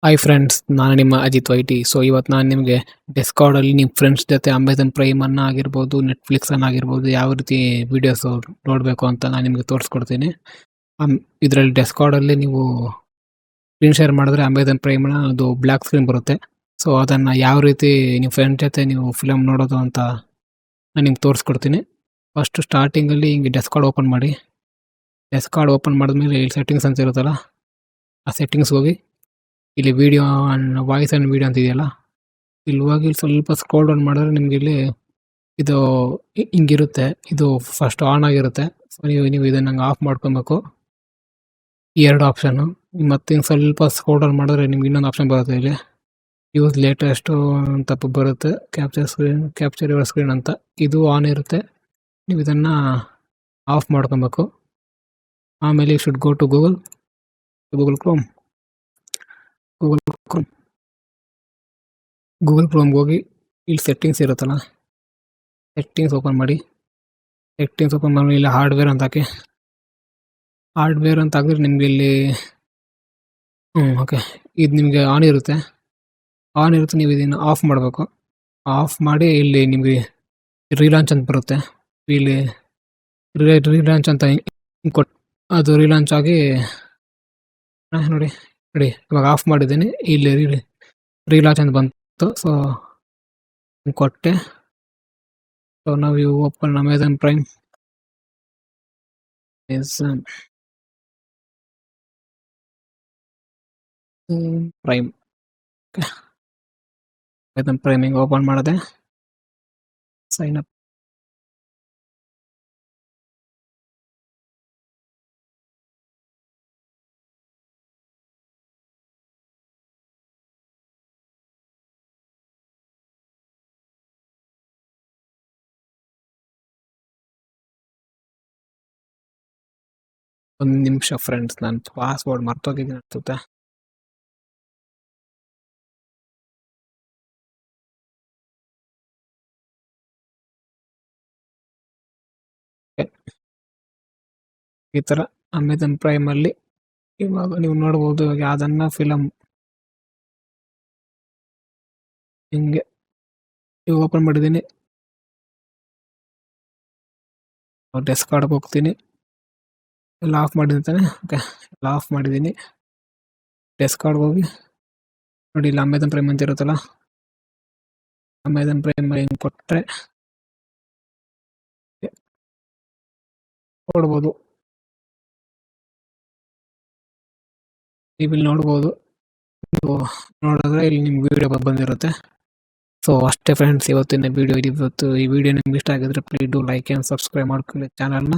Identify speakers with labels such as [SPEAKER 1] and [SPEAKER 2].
[SPEAKER 1] Hi friends, ನಾನು ನಿಮ್ಮ Ajit ವೈಟಿ. So ಇವತ್ತು ನಾನು ನಿಮಗೆ ಡಿಸ್ಕಾರ್ಡಲ್ಲಿ ನಿಮ್ಮ ಫ್ರೆಂಡ್ಸ್ ಜೊತೆ ಅಮೆಝಾನ್ ಪ್ರೈಮನ್ನು ಆಗಿರ್ಬೋದು, ನೆಟ್ಫ್ಲಿಕ್ಸನ್ನು ಆಗಿರ್ಬೋದು, ಯಾವ ರೀತಿ ವೀಡಿಯೋಸು ನೋಡಬೇಕು ಅಂತ ನಾನು ನಿಮಗೆ ತೋರಿಸ್ಕೊಡ್ತೀನಿ. ಇದರಲ್ಲಿ ಡಿಸ್ಕಾರ್ಡಲ್ಲಿ ನೀವು ಸ್ಕ್ರೀನ್ ಶೇರ್ ಮಾಡಿದ್ರೆ ಅಮೆಝಾನ್ ಪ್ರೈಮ್ನ ಅದು ಬ್ಲ್ಯಾಕ್ ಸ್ಕ್ರೀನ್ ಬರುತ್ತೆ. ಸೊ ಅದನ್ನು ಯಾವ ರೀತಿ ನಿಮ್ಮ ಫ್ರೆಂಡ್ ಜೊತೆ ನೀವು ಫಿಲಮ್ ನೋಡೋದು ಅಂತ ನಾನು ನಿಮ್ಗೆ ತೋರಿಸ್ಕೊಡ್ತೀನಿ. ಫಸ್ಟು ಸ್ಟಾರ್ಟಿಂಗಲ್ಲಿ ಹಿಂಗೆ ಡೆಸ್ಕಾರ್ಡ್ ಓಪನ್ ಮಾಡಿ. ಡೆಸ್ಕಾರ್ಡ್ ಓಪನ್ ಮಾಡಿದ್ಮೇಲೆ ಇಲ್ಲಿ ಸೆಟ್ಟಿಂಗ್ಸ್ ಅಂತ ಇರುತ್ತಲ್ಲ, ಆ ಸೆಟ್ಟಿಂಗ್ಸ್ ಹೋಗಿ ಇಲ್ಲಿ video and voice and video ಅಂತ ಇದೆಯಲ್ಲ, ಇಲ್ಲಿ ಹೋಗಿ ಸ್ವಲ್ಪ ಸ್ಕ್ರೋಲ್ ಡೌನ್ ಮಾಡಿದ್ರೆ ನಿಮಗೆ ಇಲ್ಲಿ ಇದು ಹಿಂಗಿರುತ್ತೆ. ಇದು ಫಸ್ಟ್ ಆನ್ ಆಗಿರುತ್ತೆ. ಸೊ ನೀವು ಇದನ್ನು ಹಂಗೆ ಆಫ್ ಮಾಡ್ಕೊಬೇಕು, ಈ ಎರಡು ಆಪ್ಷನ್ನು. ಮತ್ತು ಹಿಂಗೆ ಸ್ವಲ್ಪ ಸ್ಕ್ರೋಲ್ ಡೌನ್ ಮಾಡಿದ್ರೆ ನಿಮ್ಗೆ ಇನ್ನೊಂದು ಆಪ್ಷನ್ ಬರುತ್ತೆ. ಇಲ್ಲಿ ಯೂಸ್ ಲೇಟೆಸ್ಟು ಅಂತ ಬರುತ್ತೆ, ಕ್ಯಾಪ್ಚರ್ ಯುವರ್ ಸ್ಕ್ರೀನ್ ಅಂತ. ಇದು ಆನ್ ಇರುತ್ತೆ. ನೀವು ಇದನ್ನು ಆಫ್ ಮಾಡ್ಕೊಬೇಕು. ಆಮೇಲೆ you should go to Google Chrome. Google ಕ್ರೋಮ್ಗೆ ಹೋಗಿ ಇಲ್ಲಿ ಸೆಟ್ಟಿಂಗ್ಸ್ ಇರುತ್ತಲ್ಲ, ಸೆಟ್ಟಿಂಗ್ಸ್ ಓಪನ್ ಮಾಡಿ. ಸೆಟ್ಟಿಂಗ್ಸ್ ಓಪನ್ ಮಾಡಿ ಇಲ್ಲಿ ಹಾರ್ಡ್ವೇರ್ ಅಂತ ಹಾಕಿ. ಹಾರ್ಡ್ವೇರ್ ಅಂತ ಹಾಕಿದ್ರೆ ನಿಮಗೆ ಇಲ್ಲಿ ಓಕೆ, ಇದು ನಿಮಗೆ ಆನ್ ಇರುತ್ತೆ. ನೀವು ಇದನ್ನು ಆಫ್ ಮಾಡಬೇಕು. ಆಫ್ ಮಾಡಿ ಇಲ್ಲಿ ನಿಮಗೆ ರೀಲಾಂಚ್ ಅಂತ ಬರುತ್ತೆ. ಇಲ್ಲಿ ರೀಲಾಂಚ್ ಅಂತ ಕೊಟ್ಟು ಅದು ರೀಲಾಂಚ್ ಆಗಿ ನೋಡಿ ಇವಾಗ ಆಫ್ ಮಾಡಿದ್ದೀನಿ. ಇಲ್ಲಿ ರೀಲಾಂಚ್ ಅಂತ ಬಂತು. ಸೊ ಕೊಟ್ಟೆ. ಸೊ ನಾವು you open Amazon Prime. Amazon ಪ್ರೈಮಿಂಗ್ ಓಪನ್ ಮಾಡಿದೆ. Sign up. ಒಂದು ನಿಮಿಷ ಫ್ರೆಂಡ್ಸ್, ನಾನು ಪಾಸ್ವರ್ಡ್ ಮರ್ತೋಗಿದ್ದೀನಿ ಅನ್ಸುತ್ತೆ. ಈ ಥರ ಅಮೆಝಾನ್ ಪ್ರೈಮಲ್ಲಿ ಇವಾಗ ನೀವು ನೋಡ್ಬೋದು. ಇವಾಗ ಯಾವುದನ್ನ ಫಿಲಮ್ ಹಿಂಗೆ ಇವಾಗ ಓಪನ್ ಮಾಡಿದ್ದೀನಿ. ಡೆಸ್ಕಾರ್ಡ್ಗೆ ಹೋಗ್ತೀನಿ. ಎಲ್ಲ ಆಫ್ ಮಾಡಿರ್ತಾನೆ. ಓಕೆ, ಎಲ್ಲ ಆಫ್ ಮಾಡಿದ್ದೀನಿ. ಡೆಸ್ಕಾರ್ಡ್ಗೆ ಹೋಗಿ ನೋಡಿ, ಇಲ್ಲಿ ಅಮೆಝಾನ್ ಪ್ರೈಮ್ ಅಂತ ಇರುತ್ತಲ್ಲ, ಅಮೆಝಾನ್ ಪ್ರೈಮ್ ಹಿಂಗೆ ಕೊಟ್ಟರೆ ನೋಡ್ಬೋದು. ನೀವು ಇಲ್ಲಿ ನೋಡ್ಬೋದು. ನೀವು ನೋಡಿದ್ರೆ ಇಲ್ಲಿ ನಿಮ್ಗೆ ವಿಡಿಯೋ ಬಂದಿರುತ್ತೆ. ಸೊ ಅಷ್ಟೇ ಫ್ರೆಂಡ್ಸ್, ಇವತ್ತಿನ ವಿಡಿಯೋ. ಈ ವಿಡಿಯೋ ನಿಮ್ಗೆ ಇಷ್ಟ ಆಗಿದ್ರೆ please do like and subscribe ಮಾಡ್ಕೊಳ್ಳಿ ಚಾನಲ್ನ.